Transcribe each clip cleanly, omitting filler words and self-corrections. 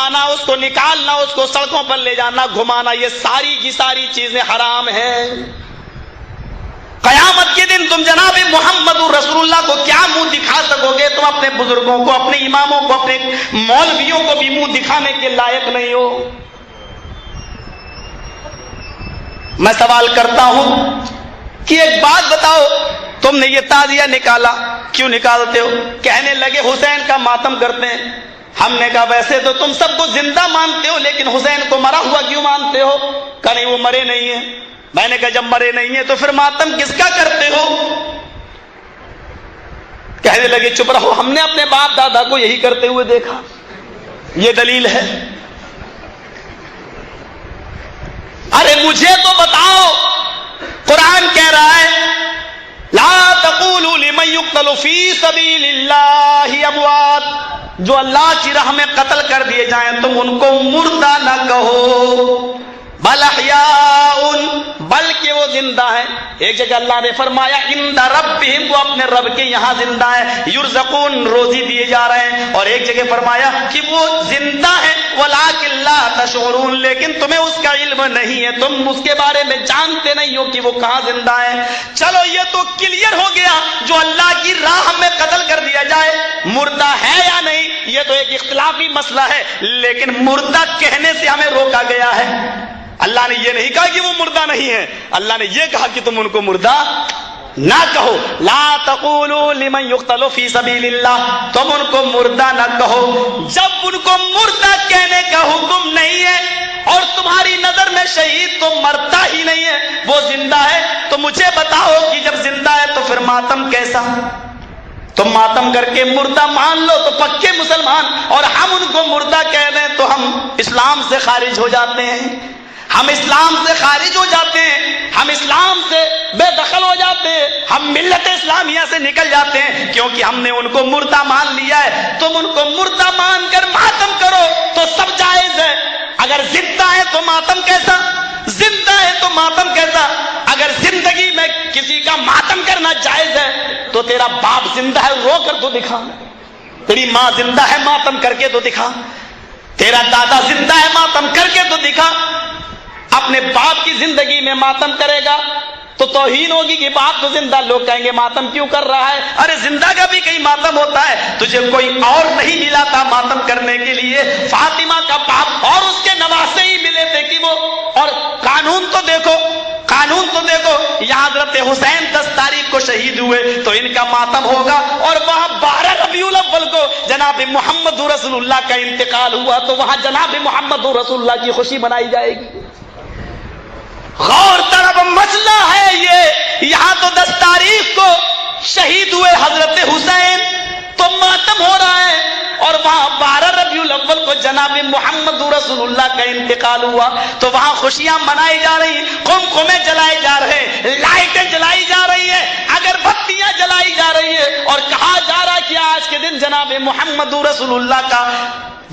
اٹھانا، اس کو نکالنا، اس کو سڑکوں پر لے جانا، گھمانا، یہ ساری کی ساری چیزیں حرام ہیں۔ قیامت کے دن تم جناب محمد رسول اللہ کو کیا منہ دکھا سکو گے؟ تم اپنے بزرگوں کو، اپنے اماموں کو، اپنے مولویوں کو بھی منہ دکھانے کے لائق نہیں ہو۔ میں سوال کرتا ہوں کہ ایک بات بتاؤ، تم نے یہ تعزیہ نکالا، کیوں نکالتے ہو؟ کہنے لگے حسین کا ماتم کرتے ہیں۔ ہم نے کہا ویسے تو تم سب کو زندہ مانتے ہو، لیکن حسین کو مرا ہوا کیوں مانتے ہو؟ کہ نہیں وہ مرے نہیں ہیں۔ میں نے کہا جب مرے نہیں ہیں تو پھر ماتم کس کا کرتے ہو؟ کہنے لگے چپ رہو، ہم نے اپنے باپ دادا کو یہی کرتے ہوئے دیکھا، یہ دلیل ہے۔ ارے مجھے تو بتاؤ، قرآن کہہ رہا ہے لا تقولوا لمن يقتل في سبيل الله اموات، جو اللہ کی راہ میں قتل کر دیے جائیں تم ان کو مردہ نہ کہو، بل احیاء، بلکہ وہ زندہ ہے۔ ایک جگہ اللہ نے فرمایا عند ربہم، وہ اپنے رب کے یہاں زندہ ہے، یرزقون، روزی دیے جا رہے ہیں۔ اور ایک جگہ فرمایا کہ وہ زندہ ہے ولکن لا تشعرون، لیکن تمہیں اس کا علم نہیں ہے، تم اس کے بارے میں جانتے نہیں ہو کہ وہ کہاں زندہ ہے۔ چلو یہ تو کلیئر ہو گیا، جو اللہ کی راہ میں قتل کر دیا جائے مردہ ہے یا نہیں، یہ تو ایک اختلافی مسئلہ ہے، لیکن مردہ کہنے سے ہمیں روکا گیا ہے۔ اللہ نے یہ نہیں کہا کہ وہ مردہ نہیں ہے، اللہ نے یہ کہا کہ تم ان کو مردہ نہ کہو، لا تقولوا لمن يقتل في سبيل اللہ، تم ان کو مردہ نہ کہو۔ جب ان کو مردہ کہنے کا حکم نہیں ہے اور تمہاری نظر میں شہید تو مرتا ہی نہیں ہے، وہ زندہ ہے، تو مجھے بتاؤ کہ جب زندہ ہے تو پھر ماتم کیسا؟ تم ماتم کر کے مردہ مان لو تو پکے مسلمان، اور ہم ان کو مردہ کہہ دیں تو ہم اسلام سے خارج ہو جاتے ہیں، ہم اسلام سے خارج ہو جاتے ہیں، ہم اسلام سے بے دخل ہو جاتے ہیں، ہم ملت اسلامیہ سے نکل جاتے ہیں، کیونکہ ہم نے ان کو مردہ مان لیا ہے۔ تم ان کو مردہ مان کر ماتم کرو تو سب جائز ہے، اگر زندہ ہے تو ماتم کیسا؟ زندہ ہے تو ماتم کیسا؟ اگر زندگی میں کسی کا ماتم کرنا جائز ہے تو تیرا باپ زندہ ہے، رو کر تو دکھا، تیری ماں زندہ ہے، ماتم کر کے تو دکھا، تیرا دادا زندہ ہے، ماتم کر کے تو دکھا۔ اپنے باپ کی زندگی میں ماتم کرے گا تو توہین ہوگی کہ باپ تو زندہ، لوگ کہیں گے ماتم کیوں کر رہا ہے؟ ارے زندہ کا بھی کہیں ماتم ہوتا ہے، تجھے کوئی اور نہیں ملا تھا ماتم کرنے کے لیے؟ فاطمہ کا باپ اور اس کے نواسے ہی ملے تھے کہ وہ، اور قانون تو دیکھو، قانون تو دیکھو، یہاں حضرت حسین 10 تاریخ کو شہید ہوئے تو ان کا ماتم ہوگا، اور وہاں 12 ربیع الاول کو جناب محمد رسول اللہ کا انتقال ہوا تو وہاں جناب محمد رسول اللہ کی خوشی منائی جائے گی۔ غور طلب مسئلہ ہے یہ، یہاں تو 10 تاریخ کو شہید ہوئے حضرت حسین تو ماتم ہو رہا ہے، اور وہاں 12 ربیع الاول کو جناب محمد رسول اللہ کا انتقال ہوا تو وہاں خوشیاں منائی جا رہی ہیں، قمقمے جلائے جا رہے ہیں، لائٹیں جلائی جا رہی ہیں، اگربتیاں جلائی جا رہی ہیں، اور کہا جا رہا کہ آج کے دن جناب محمد رسول اللہ کا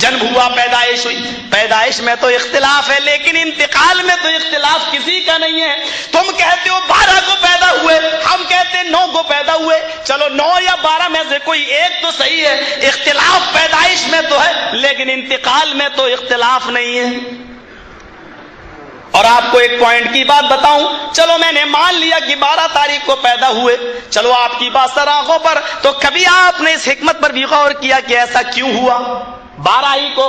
جنم ہوا، پیدائش ہوئی۔ پیدائش میں تو اختلاف ہے لیکن انتقال میں تو اختلاف کسی کا نہیں ہے۔ تم کہتے ہو 12 کو پیدا ہوئے، ہم کہتے ہیں 9 کو پیدا ہوئے، چلو 9 یا 12 میں سے کوئی ایک تو صحیح ہے۔ اختلاف پیدائش میں تو ہے لیکن انتقال میں تو اختلاف نہیں ہے۔ اور آپ کو ایک پوائنٹ کی بات بتاؤں، چلو میں نے مان لیا کہ 12 تاریخ کو پیدا ہوئے، چلو آپ کی بات سر آنکھوں پر، تو کبھی آپ نے اس حکمت پر بھی غور کیا کہ ایسا کیوں ہوا 12 ہی کو؟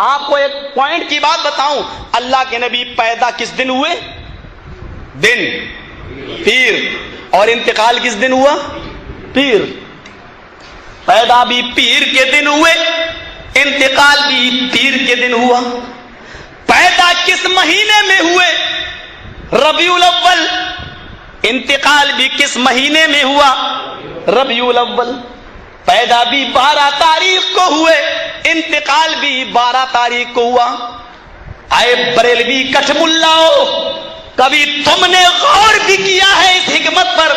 آپ کو ایک پوائنٹ کی بات بتاؤں، اللہ کے نبی پیدا کس دن ہوئے؟ دن پیر، اور انتقال کس دن ہوا؟ پیر۔ پیدا بھی پیر کے دن ہوئے، انتقال بھی پیر کے دن ہوا۔ پیدا کس مہینے میں ہوئے؟ ربیع الاول۔ انتقال بھی کس مہینے میں ہوا؟ ربیع الاول۔ پیدا بھی 12 تاریخ کو ہوئے، انتقال بھی 12 تاریخ کو ہوا۔ اے بریلوی کٹھ ملاؤ، کبھی تم نے غور بھی کیا ہے اس حکمت پر؟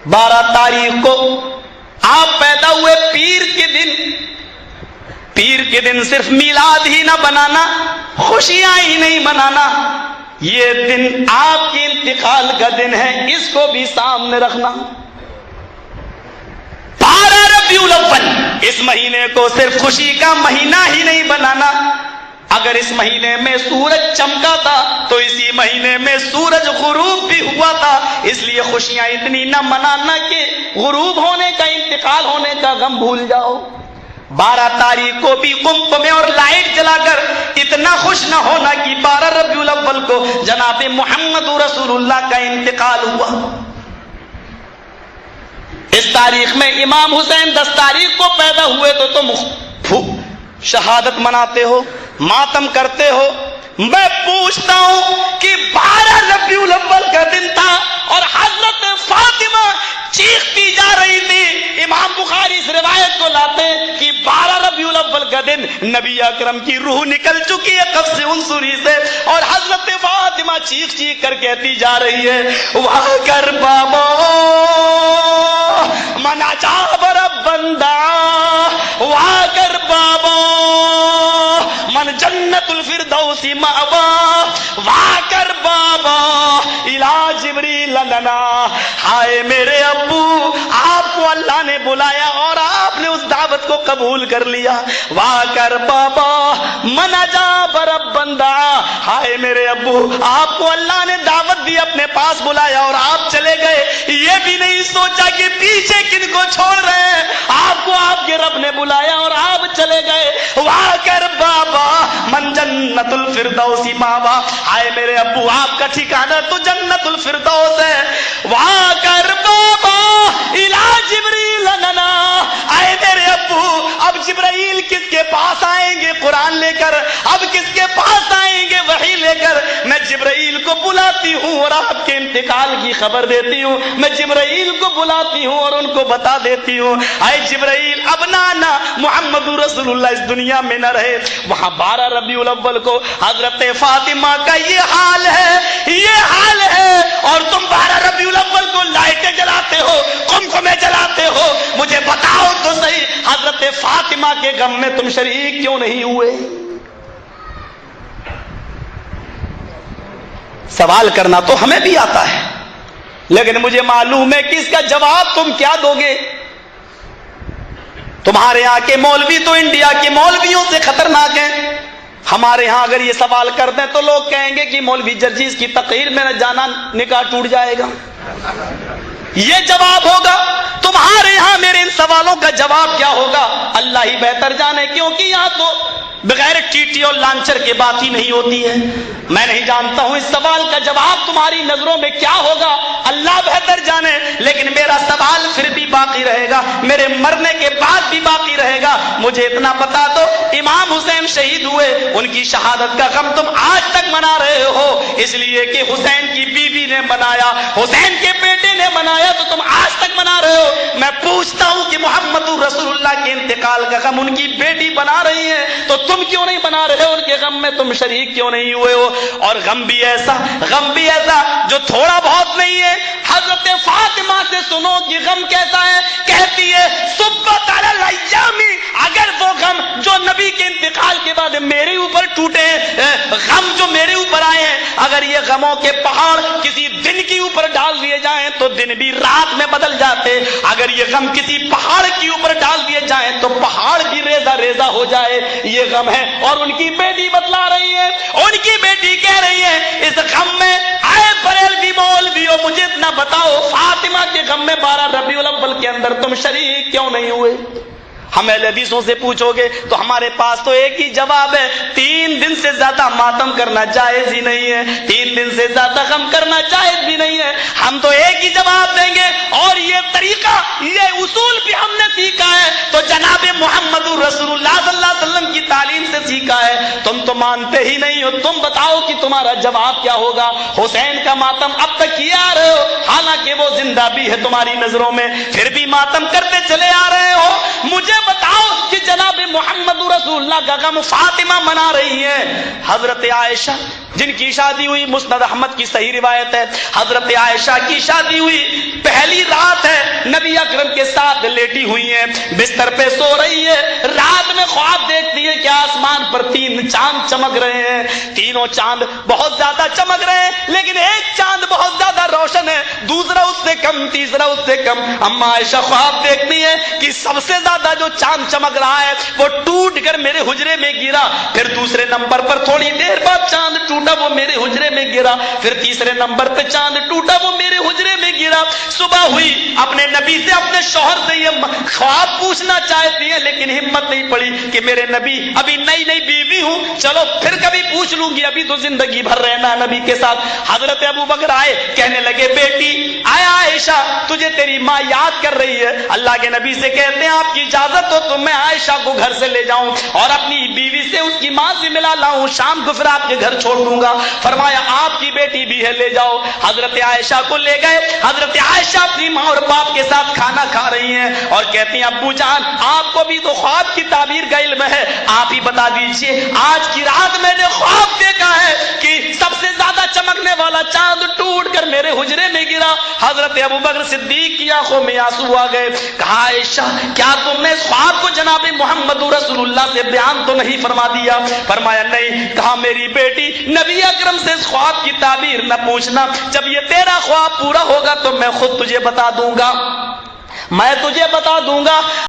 12 تاریخ کو آپ پیدا ہوئے پیر کے دن، پیر کے دن صرف میلاد ہی نہ بنانا، خوشیاں ہی نہیں منانا، یہ دن آپ کے انتقال کا دن ہے، اس کو بھی سامنے رکھنا۔ 12 ربیع الاول اس مہینے کو صرف خوشی کا مہینہ ہی نہیں بنانا. اگر اس مہینے میں سورج چمکا تھا تو اسی مہینے میں سورج غروب بھی ہوا تھا. اس لیے خوشیاں اتنی نہ منانا کہ غروب ہونے کا، انتقال ہونے کا غم بھول جاؤ. 12 تاریخ کو بھی قمب میں اور لائٹ جلا کر اتنا خوش نہ ہونا کہ 12 ربیع الاول کو جناب محمد رسول اللہ کا انتقال ہوا. اس تاریخ میں امام حسین 10 تاریخ کو پیدا ہوئے تو تم شہادت مناتے ہو، ماتم کرتے ہو. میں پوچھتا ہوں کہ 12 ربیع الاول کا دن تھا اور حضرت فاطمہ چیختی جا رہی تھی. امام بخاری اس روایت کو لاتے کہ 12 ربیع الاول کا دن نبی اکرم کی روح نکل چکی ہے قبض عنصری سے، اور حضرت فاطمہ چیخ چیخ کر کہتی جا رہی ہے واہ کر بابا من عجاب رب بندہ، واہ کر بابا من جنت الفردوس مأوا، واہ کر بابا الا جبریل لنا. ہائے میرے ابو، آپ کو اللہ نے بلایا اور آپ نے اس دعوت کو قبول کر لیا. واہ کر بابا من عجاب رب بندہ، ہائے میرے ابو، آپ کو اللہ نے دعوت دی، اپنے پاس بلایا اور آپ چلے گئے. یہ بھی نہیں سوچا کہ پیچھے کن کو چھوڑ رہے ہیں. آپ کو آپ کے رب نے بلایا اور آپ چلے گئے. واہ کر بابا من جنت الفردوس ماوا، ہائے میرے ابو، آپ کا ٹھکانہ تو جنت الفردوس ہے. واہ کر بابا الا جبریل لنا، آئے میرے ابو، اب جبرائیل کس کے پاس آئیں گے قرآن لے کر، اب کس کے پاس آئیں گے وحی لے کر. میں جبرائیل کو بلاتی ہوں اور آپ کے انتقال کی خبر دیتی ہوں. میں جبرائیل کو بلاتی ہوں اور ان کو بتا دیتی ہوں اے جبرائیل اب نہ آنا، محمد رسول اللہ اس دنیا میں نہ رہے. وہاں 12 ربیع الاول کو حضرت فاطمہ کا یہ حال ہے، یہ حال ہے، اور تم 12 ربیع الاول کو لائٹیں جلاتے ہو، قمقمے جلاتے ہو. مجھے بتاؤ تو صحیح، حضرت فاطمہ کے غم میں تم شریک کیوں نہیں ہوئے؟ سوال کرنا تو ہمیں بھی آتا ہے، لیکن مجھے معلوم ہے کہ اس کا جواب تم کیا دو گے. تمہارے یہاں کے مولوی تو انڈیا کے مولویوں سے خطرناک ہیں. ہمارے ہاں اگر یہ سوال کر دیں تو لوگ کہیں گے کہ مولوی جرجیز کی تقریر میں نہ جانا، نکاح ٹوٹ جائے گا. یہ جواب ہوگا. تمہارے یہاں میرے ان سوالوں کا جواب کیا ہوگا اللہ ہی بہتر جانے، کیونکہ یہاں تو بغیر ٹیٹی اور لانچر کے بات ہی نہیں ہوتی ہے. میں نہیں جانتا ہوں اس سوال کا جواب تمہاری نظروں میں کیا ہوگا، اللہ بہتر جانے. لیکن میرا سوال پھر بھی باقی رہے گا، میرے مرنے کے بعد بھی باقی رہے گا. مجھے اتنا بتا دو، امام حسین شہید ہوئے، ان کی شہادت کا غم تم آج تک منا رہے ہو اس لیے کہ حسین کی بیوی نے منایا، حسین کے بیٹے نے منایا، تو تم آج تک منا رہے ہو. میں پوچھتا ہوں کہ محمد رسول اللہ کے انتقال کا غم ان کی بیٹی بنا رہی ہے تو تم کیوں نہیں بنا رہے ہو؟ ان کے غم میں تم شریک کیوں نہیں ہوئے ہو؟ اور غم بھی ایسا جو تھوڑا بہت نہیں ہے. حضرت فاطمہ سے سنو کہ غم کیسا ہے. کہتی ہے صبت علی الایام، اگر وہ غم جو نبی کے انتقال کے بعد میرے اوپر ٹوٹے ہیں، غم جو میرے اوپر آئے ہیں، اگر یہ غموں کے پہاڑ کسی دن کے اوپر ڈال دیے جائیں تو دن بھی رات میں بدل جاتے. اگر یہ غم کسی پہاڑ کے اوپر ڈال دیے جائیں تو پہاڑ بھی ریزہ ریزہ ہو جائے. یہ غم ہے. اور ان کی بیٹی بتلا رہی ہے، ان کی بیٹی کہہ رہی ہے اس غم میں آئے بریلوی مولویوں مجھے اتنا بتاؤ، فاطمہ کے غم میں 12 ربیع الاول کے اندر تم شریک کیوں نہیں ہوئے؟ ہم اہل حدیثوں سے پوچھو گے تو ہمارے پاس تو ایک ہی جواب ہے، 3 دن سے زیادہ ماتم کرنا جائز ہی نہیں ہے، 3 دن سے زیادہ غم کرنا جائز بھی نہیں ہے. ہم تو ایک ہی جواب دیں گے، اور یہ طریقہ، یہ اصول بھی ہم نے سیکھا ہے تو جناب محمد رسول اللہ صلی اللہ علیہ وسلم کی تعلیم سے سیکھا ہے. تم تو مانتے ہی نہیں ہو. تم بتاؤ کہ تمہارا جواب کیا ہوگا. حسین کا ماتم اب تک کیے آ رہے ہو، حالانکہ وہ زندہ بھی ہے تمہاری نظروں میں، پھر بھی ماتم کرتے چلے آ رہے ہو. مجھے بتاؤ کہ جناب محمد رسول اللہ کا غم فاطمہ منا رہی ہے. حضرت عائشہ جن کی شادی ہوئی، مسند احمد کی صحیح روایت ہے، حضرت عائشہ کی شادی ہوئی، پہلی رات ہے، نبی اکرم کے ساتھ لیٹی ہوئی ہیں، بستر پہ سو رہی ہے، رات میں خواب دیکھتی ہے کہ آسمان پر 3 چاند چمک رہے ہیں، تینوں چاند بہت زیادہ چمک رہے ہیں، لیکن ایک چاند بہت زیادہ روشن ہے، دوسرا اس سے کم، تیسرا اس سے کم۔ اما عائشہ خواب دیکھتی ہے کہ سب سے زیادہ جو چاند چمک رہا ہے وہ ٹوٹ کر میرے حجرے میں گرا، پھر دوسرے نمبر پر تھوڑی دیر بعد چاند ٹوٹا، وہ میرے حجرے میں گرا، پھر تیسرے نمبر پہ چاند ٹوٹا، وہ میرے حجرے میں گرا۔ صبح ہوئی، اپنے نبی سے، اپنے شوہر سے یہ خواب پوچھنا چاہتی ہے، لیکن ہمت نہیں پڑی کہ میرے نبی، ابھی نئی نئی بیوی ہوں، چلو پھر کبھی پوچھ لوں گی، ابھی تو زندگی بھر رہنا نبی کے ساتھ۔ حضرت ابو بکر آئے، کہنے لگے بیٹی آیا عائشہ، تجھے تیری ماں یاد کر رہی ہے۔ اللہ کے نبی سے کہتے ہیں آپ کی اجازت ہو تو میں عائشہ کو گھر سے لے جاؤں اور اپنی بیوی سے، اس کی ماں سے ملا لاؤں، شام کو پھر آپ کے گھر چھوڑ دوں گا۔ فرمایا آپ کی بیٹی بھی ہے، لے جاؤ۔ حضرت عائشہ کو لے گئے، حضرت عائشہ اپنی ماں اور باپ کے ساتھ کھانا کھا رہی ہیں اور کہتی ہیں ابو جان آپ کو بھی تو خواب کی تعبیر کا علم ہے، آپ ہی بتا دیجئے، آج کی رات میں نے خواب دیکھا ہے کہ سب سے زیادہ چمکنے والا چاند ٹوٹ کر میرے حجرے میں گرا۔ حضرت ابو بکر صدیق کی آنکھوں میں آنسو آ گئے، کہا عائشہ کیا تم نے اس خواب کو جناب محمد رسول اللہ سے بیان تو نہیں فرما دیا؟ فرمایا نہیں۔ کہا میری بیٹی نبی اکرم سے اس خواب کی تعبیر نہ پوچھنا، جب یہ تیرا خواب پورا ہوگا تو میں خود تجھے بتا دوں گا، میں تجھے بتا دوں گا۔